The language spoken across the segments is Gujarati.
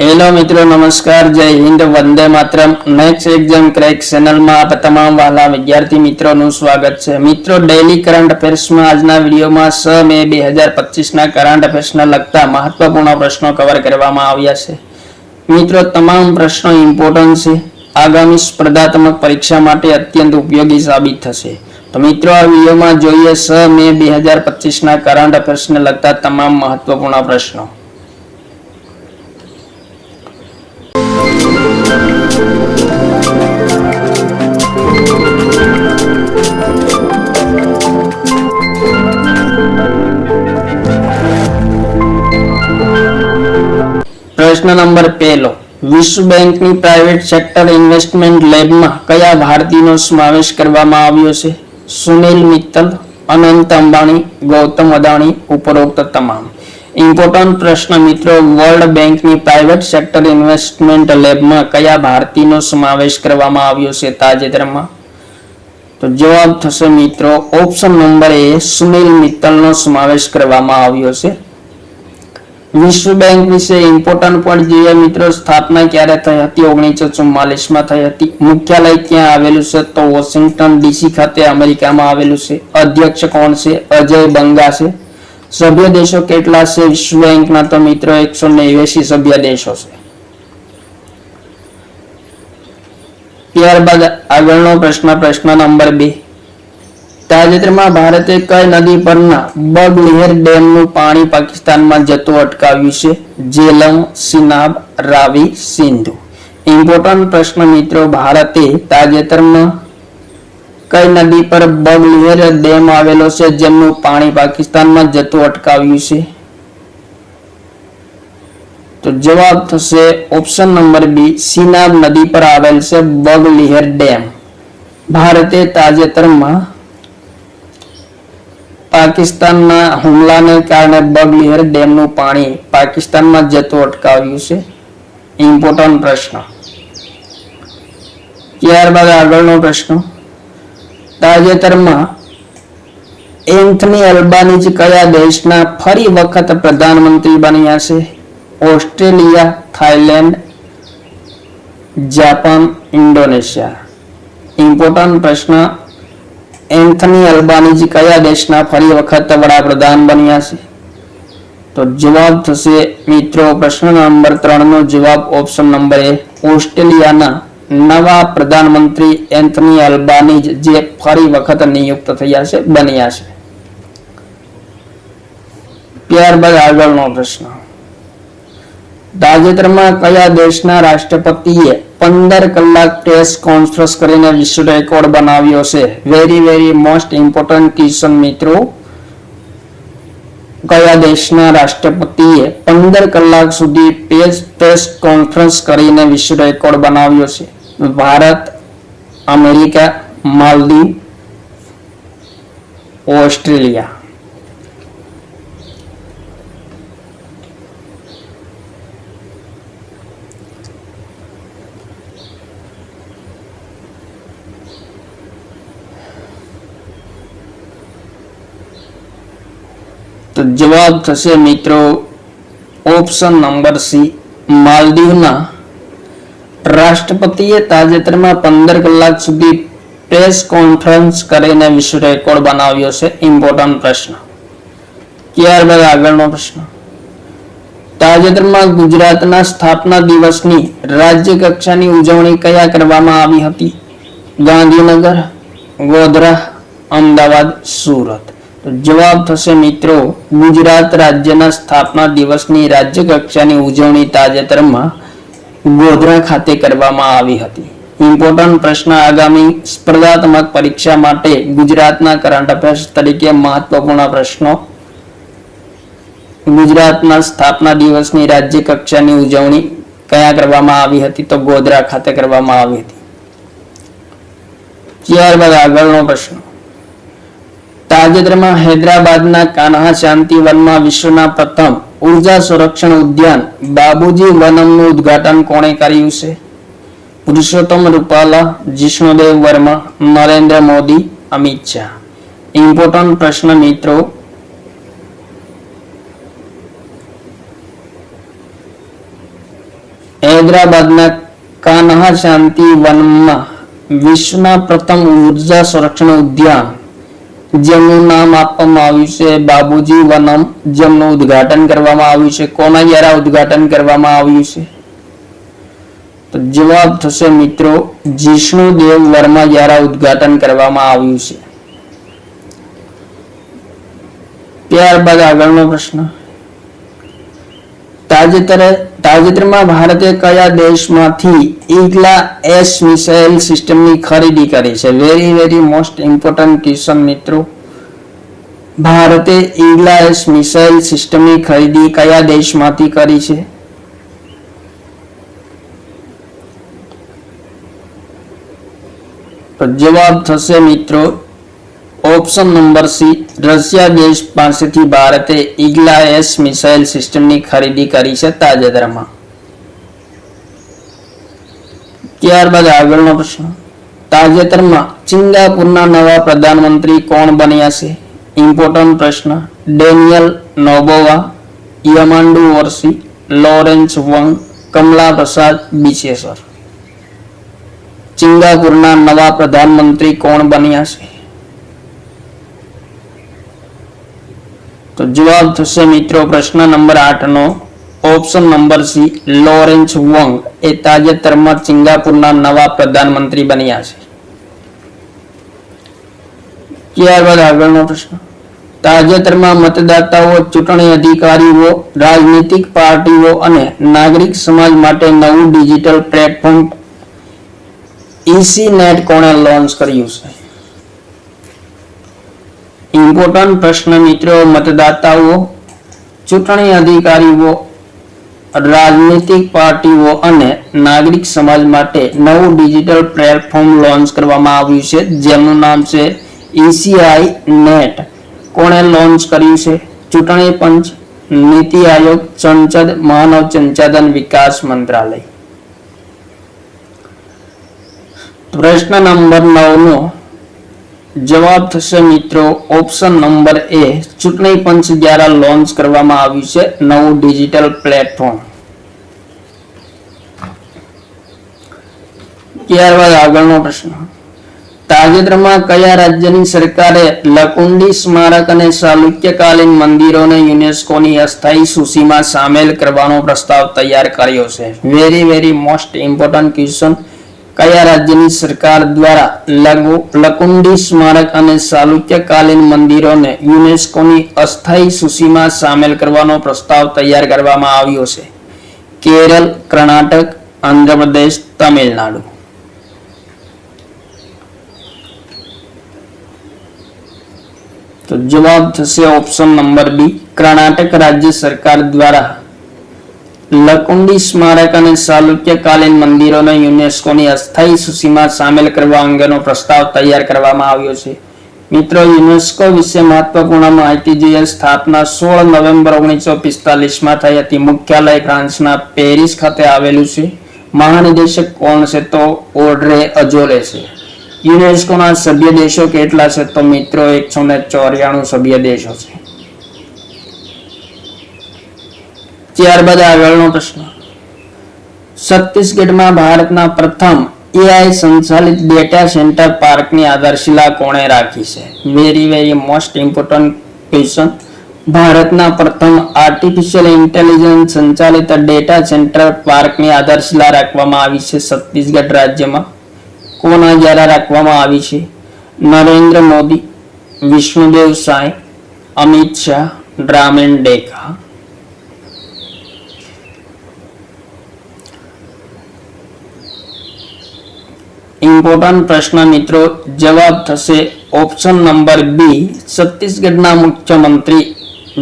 हेलो मित्रों, नमस्कार, जय Hind, Vande Mataram. Next exam crack channel में आप तमाम वाला विद्यार्थी मित्रों નું સ્વાગત છે। મિત્રો, ડેઈલી કરંટ અફેર્સ માં આજના વિડિયોમાં 6 મે 2025 ના કરંટ અફેર્સ ને લગતા મહત્વપૂર્ણ પ્રશ્નો કવર કરવામાં આવ્યા છે। મિત્રો, તમામ પ્રશ્નો ઇમ્પોર્ટન્ટ છે, આગામી સ્પર્ધાત્મક પરીક્ષા માટે અત્યંત ઉપયોગી સાબિત થશે। તો મિત્રો, આ વિડિયોમાં જોઈએ 6 મે 2025 ના કરંટ અફેર્સ ને લગતા તમામ મહત્વપૂર્ણ પ્રશ્નો। प्रश्न नंबर 1, विश्व बैंक ની પ્રાઇવેટ સેક્ટર ઇન્વેસ્ટમેન્ટ લેબમાં કયા ભારતીયનો સમાવેશ કરવામાં આવ્યો છે? સુનિલ મિત્તલ, અનંત અંબાણી, ગૌતમ અદાણી, ઉપરોક્ત તમામ। ઇમ્પોર્ટન્ટ પ્રશ્ન મિત્રો, વર્લ્ડ બેંકની પ્રાઇવેટ સેક્ટર ઇન્વેસ્ટમેન્ટ લેબમાં કયા ભારતીયનો સમાવેશ કરવામાં આવ્યો છે તાજેતરમાં? તો જવાબ થશે મિત્રો ઓપ્શન નંબર એ, સુનિલ મિત્તલનો સમાવેશ કરવામાં આવ્યો છે। विश्व बैंक विषय इम्पोर्टન્ટ पॉइंट જોઈએ મિત્રો। સ્થાપના ક્યારે થઈ હતી? 1944 માં થઈ હતી। મુખ્યાલય ક્યાં આવેલું છે? તો વોશિંગ્ટન ડીસી ખાતે અમેરિકામાં આવેલું છે। અધ્યક્ષ કોણ છે? અજય બંગા છે। સભ્ય દેશો કેટલા છે વિશ્વ બેંકના? તો મિત્રો 189 સભ્ય દેશો છે। ત્યારબાદ આગળનો પ્રશ્ન નંબર 2, તાજેતરમાં ભારતે કઈ નદી પરના બગલિહર ડેમનું પાણી પાકિસ્તાનમાં જતું અટકાવ્યું છે? જેલમ, સિનાબ, રાવી, સિંધુ। ઇમ્પોર્ટન્ટ પ્રશ્ન મિત્રો, ભારતે તાજેતરમાં કઈ નદી પર બગલિહર ડેમ આવેલો છે જેમનું પાણી પાકિસ્તાનમાં જતું અટકાવ્યું છે? તો જવાબ થશે ઓપ્શન નંબર બી, સિનાબ નદી પર આવેલ છે બગલિહર ડેમ। ભારતે તાજેતરમાં પાકિસ્તાનના હુમલાને કારણે બગલિહર ડેમનું પાણી પાકિસ્તાનમાં જતું અટકાવ્યું છે। ઇમ્પોર્ટન્ટ પ્રશ્ન। ત્યારબાદ આગળનો પ્રશ્ન, તાજેતરમાં એન્થની અલ્બાનીઝ કયા દેશના ફરી વખત પ્રધાનમંત્રી બન્યા છે? Australia, Thailand, Japan, Indonesia. Important પ્રશ્ન, એન્થની અલ્બાનીઝ કયા દેશના ફરી વખત વડાપ્રધાન બન્યા છે? તો જવાબ થશે મિત્રો પ્રશ્ન નંબર 3 નો જવાબ ઓપ્શન નંબર એ, ઓસ્ટ્રેલિયાના નવા પ્રધાનમંત્રી એન્થની અલ્બાનીઝ જે ફરી વખત નિયુક્ત થયા છે, બન્યા છે। ત્યારબાદ આગળનો પ્રશ્ન, તાજેતરમાં કયા દેશના રાષ્ટ્રપતિએ 15 કલાક પ્રેસ કોન્ફરન્સ કરીને વિશ્વ રેકોર્ડ બનાવ્યો છે? વેરી મોસ્ટ ઇમ્પોર્ટન્ટ ક્વેશ્ચન મિત્રો, કયા દેશના રાષ્ટ્રપતિએ 15 કલાક સુધી પ્રેસ કોન્ફરન્સ કરીને વિશ્વ રેકોર્ડ બનાવ્યો છે? Bharat, America, Maldives, Australia. તો જવાબ થશે મિત્રો ઓપ્શન નંબર સી, માલદીવના રાષ્ટ્રપતિએ તાજેતરમાં 15 કલાક સુધી પ્રેસ કોન્ફરન્સ કરીને વિશ્વ રેકોર્ડ બનાવ્યો છે। ઇમ્પોર્ટન્ટ પ્રશ્ન। ત્યારબાદ આગળનો પ્રશ્ન, તાજેતરમાં ગુજરાતના સ્થાપના દિવસની રાજ્ય કક્ષાની ઉજવણી કયા કરવામાં આવી હતી? ગાંધીનગર, ગોધરા, અમદાવાદ, સુરત। તો જવાબ થશે મિત્રો ગુજરાત રાજ્યના સ્થાપના દિવસની રાજ્ય કક્ષાની ઉજવણી તાજેતરમાં ગોધરા ખાતે કરવામાં આવી હતી। ઇમ્પોર્ટન્ટ પ્રશ્ન, આગામી સ્પર્ધાત્મક પરીક્ષા માટે ગુજરાતના કરંટ અફેર્સ તરીકે મહત્વપૂર્ણ પ્રશ્નો। ગુજરાતના સ્થાપના દિવસની રાજ્ય કક્ષાની ઉજવણી કયા કરવામાં આવી હતી? તો ગોધરા ખાતે કરવામાં આવી હતી। ત્યારબાદ આગળનો પ્રશ્ન, તાજેતરમાં હૈદરાબાદના કાન્હા શાંતિવનમાં વિશ્વના પ્રથમ ઉર્જા સંરક્ષણ ઉદ્યાન બાબુજી વનમનું ઉદ્ઘાટન કોણે કર્યું છે? પુરુષોત્તમ રૂપાલા, જિષ્ણુદેવ વર્મા, નરેન્દ્ર મોદી, અમિત શાહ। ઇમ્પોર્ટન્ટ પ્રશ્ન મિત્રો, હૈદરાબાદના કાન્હા શાંતિ વનમાં વિશ્વના પ્રથમ ઉર્જા સંરક્ષણ ઉદ્યાન જેમનું નામ આપવામાં આવ્યું છે બાબુજી વનમ, જેમનું ઉદ્ઘાટન કરવામાં આવ્યું છે. કોના દ્વારા ઉદ્ઘાટન કરવામાં આવ્યું છે? તો જવાબ થશે મિત્રો જિષ્ણુદેવ વર્મા દ્વારા ઉદ્ઘાટન કરવામાં આવ્યું છે. ત્યારબાદ આગળનો પ્રશ્ન, તાજેતરમાં ભારતે કયા દેશમાંથી ઈગલા એસ મિસાઇલ સિસ્ટમની ખરીદી કરી છે? વેરી મોસ્ટ ઇમ્પોર્ટન્ટ ક્વેશ્ચન મિત્રો. ભારતે ઈગલા એસ મિસાઇલ સિસ્ટમની ખરીદી કયા દેશમાંથી કરી છે? તો જવાબ થશે મિત્રો ઓપ્શન નંબર સી, રશિયા દેશ પાસેથી ભારતે ઈગલા એસ મિસાઇલ સિસ્ટમની ખરીદી કરી છે તાજેતરમાં. ત્યારબાદ આગળનો પ્રશ્ન, તાજેતરમાં સિંગાપુરના નવા પ્રધાનમંત્રી કોણ બન્યા છે? ઇમ્પોર્ટન્ટ પ્રશ્ન. ડેનિયલ નોબોવા, યમાંડુ વર્સી, લોરેન્સ વંગ, કમલા પ્રસાદ બિસેસર. સિંગાપુરના નવા પ્રધાનમંત્રી કોણ બન્યા છે? તો જવાબ થશે મિત્રો પ્રશ્ન નંબર 8 નો option number C, Lawrence Wong એ તાજેતરમાં સિંગાપુરના નવા પ્રધાનમંત્રી બન્યા છે. ત્યારબાદ આગળનો પ્રશ્ન, તાજેતરમાં મતદાતાઓ, ચૂંટણી અધિકારીઓ, રાજનીતિક પાર્ટીઓ અને નાગરિક સમાજ માટે નવું ડિજિટલ પ્લેટફોર્મ ECNet કોણે લોન્ચ કર્યું છે? ઇમ્પોર્ટન્ટ પ્રશ્ન મિત્રો. મતદાતાઓ, ચૂંટણી અધિકારીઓ, રાજનીતિક પાર્ટીઓ અને નાગરિક સમાજ માટે નવું ડિજિટલ પ્લેટફોર્મ લોન્ચ કરવામાં આવ્યું છે જેમનું નામ છે ECNet. કોણે લોન્ચ કર્યું છે? ચૂંટણી પંચ, નીતિ આયોગ, સંસદ, માનવ સંસાધન વિકાસ મંત્રાલય. પ્રશ્ન નંબર 9 નો જવાબ થશે મિત્રો ઓપ્શન નંબર એ, ચૂંટણી પંચ દ્વારા લોન્ચ કરવામાં આવ્યું છે નવું ડિજિટલ પ્લેટફોર્મ. ત્યારબાદ આગળનો પ્રશ્ન, તાજેતરમાં કયા રાજ્યની સરકારે લકુંડી સ્મારક અને ચાલુક્યકાલીન મંદિરોને યુનેસ્કોની અસ્થાયી સૂચિમાં સામેલ કરવાનો પ્રસ્તાવ તૈયાર કર્યો છે? Very most important question. કયા રાજ્યની સરકાર દ્વારા લકુંડી સ્મારક અને ચાલુક્યકાલીન મંદિરોને યુનેસ્કોની અસ્થાયી સૂચિમાં સામેલ કરવાનો પ્રસ્તાવ તૈયાર કરવામાં આવ્યો છે? કેરળ, કર્ણાટક, આંધ્રપ્રદેશ, તમિલનાડુ. તો જવાબ થશે ઓપ્શન નંબર બી, કર્ણાટક રાજ્ય સરકાર દ્વારા લકુંડી સ્મારક અને ચાલુક્યકાલીન મંદિરોને યુનેસ્કોની અસ્થાયી સૂચિમાં સામેલ કરવા અંગેનો પ્રસ્તાવ તૈયાર કરવામાં આવ્યો છે. મિત્રો, યુનેસ્કો વિશે મહત્વપૂર્ણ માહિતી જોઈએ. સ્થાપના 16 નવેમ્બર 1945 થઈ હતી. મુખ્યાલય ફ્રાન્સના પેરિસ ખાતે આવેલું છે. મહાનિદેશક કોણ છે? તો ઓડ્રે અજોલે છે. યુનેસ્કોના સભ્ય દેશો કેટલા છે? તો મિત્રો 194 સભ્ય દેશો છે. ત્યારબાદ આગળનો પ્રશ્ન, છત્તીસગઢમાં ભારતના પ્રથમ AI સંચાલિત ડેટા સેન્ટર પાર્કની આધારશિલા કોણે રાખી છે? Very most important question. ભારતના પ્રથમ આર્ટિફિશિયલ ઇન્ટેલિજન્સ સંચાલિત ડેટા સેન્ટર પાર્કની આધારશિલા રાખવામાં આવી છે છત્તીસગઢ રાજ્યમાં. કોના દ્વારા રાખવામાં આવી છે? નરેન્દ્ર મોદી, વિષ્ણુદેવ સાય, અમિત શાહ, ડ્રામેન ડેકા. ઇમ્પોર્ટન્ટ પ્રશ્ન મિત્રો. જવાબ થશે ઓપ્શન નંબર બી, છત્તીસગઢના મુખ્યમંત્રી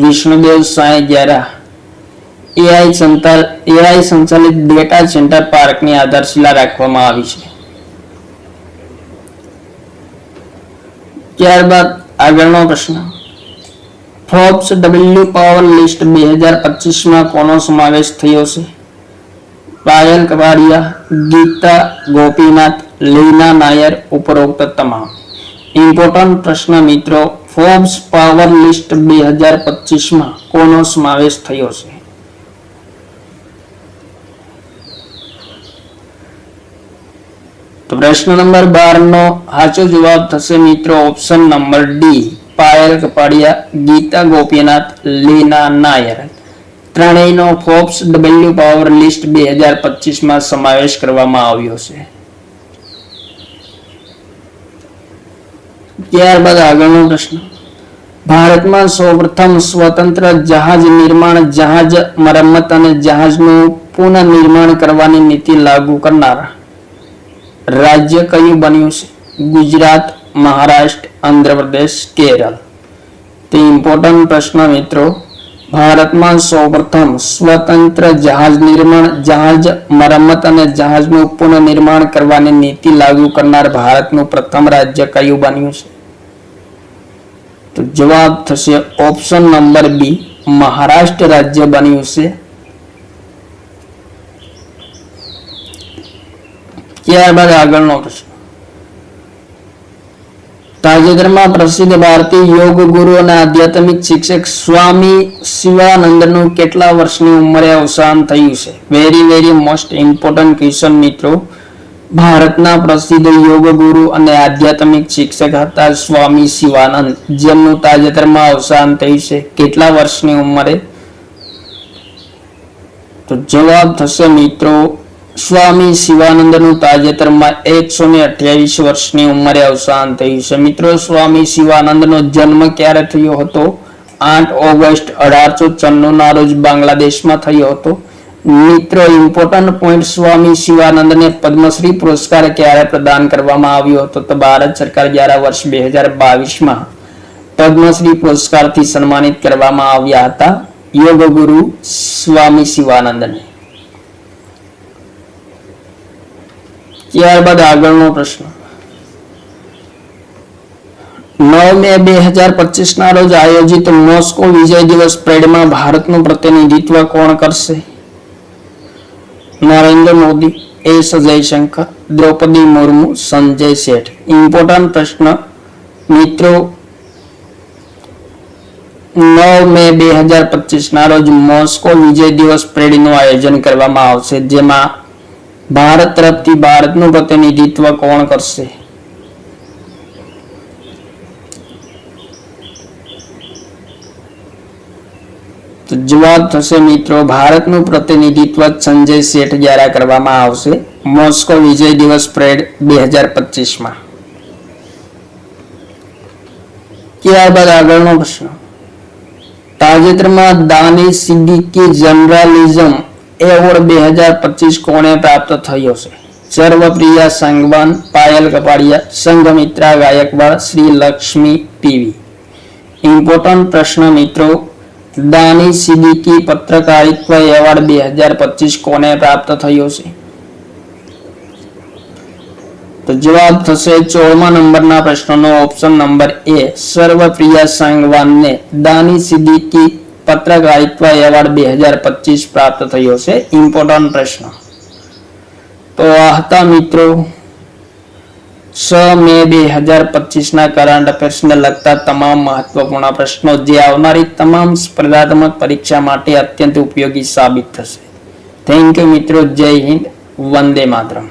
વિષ્ણુદેવ સાય દ્વારા AI સંચાલિત ડેટા સેન્ટર પાર્કની આધારશિલા રાખવામાં આવી છે. ત્યારબાદ આગળનો પ્રશ્ન, ફોર્બ્સ W પાવર લિસ્ટ 2025માં કોનો સમાવેશ થયો છે? પાયલ કવાડિયા, ગીતા ગોપીનાથ, લીના નાયર, ઉપરોક્ત તમામ. ઇમ્પોર્ટન્ટ પ્રશ્ન મિત્રો. ફોર્બ્સ પાવર લિસ્ટ 2025માં કોનો સમાવેશ થયો છે? તો પ્રશ્ન નંબર 12 નો સાચો જવાબ થશે મિત્રો option number D, Payal Kapadia, Gita Gopinath, Leena Nair. ત્રણેયનો ફોર્બ્સ ડબલ્યુ પાવર લિસ્ટ 2025 માં સમાવેશ કરવામાં આવ્યો છે. ત્યારબાદ આગળનો પ્રશ્ન, ભારતમાં સૌપ્રથમ સ્વતંત્ર જહાજ નિર્માણ, જહાજ મરમ્મત અને જહાજનું પુનઃનિર્માણ કરવાની નીતિ લાગુ કરનાર રાજ્ય કયું બન્યું છે? ગુજરાત, મહારાષ્ટ્ર, આંધ્રપ્રદેશ, કેરળ. તે ઇમ્પોર્ટન્ટ પ્રશ્ન મિત્રો. ભારતમાં સૌપ્રથમ સ્વતંત્ર જહાજ નિર્માણ, જહાજ મરમ્મત અને જહાજનું પુનઃનિર્માણ કરવાની નીતિ લાગુ કરનાર ભારતનું પ્રથમ રાજ્ય કયું બન્યું છે? તો જવાબ થશે ઓપ્શન નંબર બી, મહારાષ્ટ્ર રાજ્ય બન્યું છે. ત્યારબાદ આગળનો પ્રશ્ન, તાજેતરમાં પ્રસિદ્ધ ભારતીય યોગ ગુરુ અને આધ્યાત્મિક શિક્ષક સ્વામી શિવાનંદનું કેટલા વર્ષની ઉંમરે અવસાન થયું છે? વેરી મોસ્ટ ઇમ્પોર્ટન્ટ ક્વેશ્ચન મિત્રો. ભારતના પ્રસિદ્ધ યોગ ગુરુ અને આધ્યાત્મિક શિક્ષક હતા સ્વામી શિવાનંદ, જેમનું તાજેતરમાં અવસાન થયું છે. કેટલા વર્ષની ઉંમરે? તો જવાબ થશે મિત્રો સ્વામી શિવાનંદનું તાજેતરમાં 128 વર્ષની ઉંમરે અવસાન થયું છે. મિત્રો સ્વામી શિવાનંદનો જન્મ ક્યારે થયો હતો? 8 ઓગસ્ટ 1894 ના રોજ બાંગ્લાદેશમાં થયો હતો. મિત્રો ઇમ્પોર્ટન્ટ પોઈન્ટ, સ્વામી શિવાનંદને પદ્મશ્રી પુરસ્કાર ક્યારે પ્રદાન કરવામાં આવ્યો હતો? તો ભારત સરકાર દ્વારા વર્ષ 2022 પદ્મશ્રી પુરસ્કારથી સન્માનિત કરવામાં આવ્યા હતા યોગ ગુરુ સ્વામી શિવાનંદને. ત્યારબાદ આગળનો પ્રશ્ન, 9 મે 2025 ના રોજ આયોજિત મોસ્કો વિજય દિવસ પરેડમાં ભારતનું પ્રતિનિધિત્વ કોણ કરશે? નરેન્દ્ર મોદી, એસ જયશંકર, દ્રૌપદી મુર્મુ, સંજય સેઠ. ઇમ્પોર્ટન્ટ પ્રશ્ન મિત્રો. 9 મે 2025 ના રોજ મોસ્કો વિજય દિવસ પરેડનું આયોજન કરવામાં આવશે, જેમાં ભારત તરફથી ભારતનું પ્રતિનિધિત્વ કોણ કરશે? તો જવાબ થશે મિત્રો ભારતનું પ્રતિનિધિત્વ સંજય સેઠ દ્વારા કરવામાં આવશે મોસ્કો વિજય દિવસ પરેડ 2025 ત્યારબાદ આગળનો પ્રશ્ન, તાજેતરમાં દાની સિદ્દીકી જર્નાલિઝમ એવોર્ડ 2025 કોને પ્રાપ્ત થયો છે? સર્વપ્રિયા સંગવાન, પાયલ કપાડિયા, સંઘમિત્રા ગાયકવાડ, શ્રી લક્ષ્મી પીવી. ઇમ્પોર્ટન્ટ પ્રશ્ન મિત્રો. દાની સિદ્દીકી પત્રકારિત્વ એવોર્ડ 2025 કોને પ્રાપ્ત થયો છે? તો જવાબ થશે 14મા નંબરના પ્રશ્નનો ઓપ્શન નંબર એ, સર્વપ્રિયા સંગવાનને દાની સિદ્દીકી પત્રકારિત્વ એવોર્ડ 2025 પ્રાપ્ત થયો છે. ઇમ્પોર્ટન્ટ પ્રશ્ન. તો આ હતા મિત્રો 6 મે 2025 ના કરંટ અફેર્સને લગતા તમામ મહત્વપૂર્ણ પ્રશ્નો, જે આવનારી તમામ સ્પર્ધાત્મક પરીક્ષા માટે અત્યંત ઉપયોગી સાબિત થશે. થેન્ક યુ મિત્રો. જય હિન્દ, વંદે માતરમ.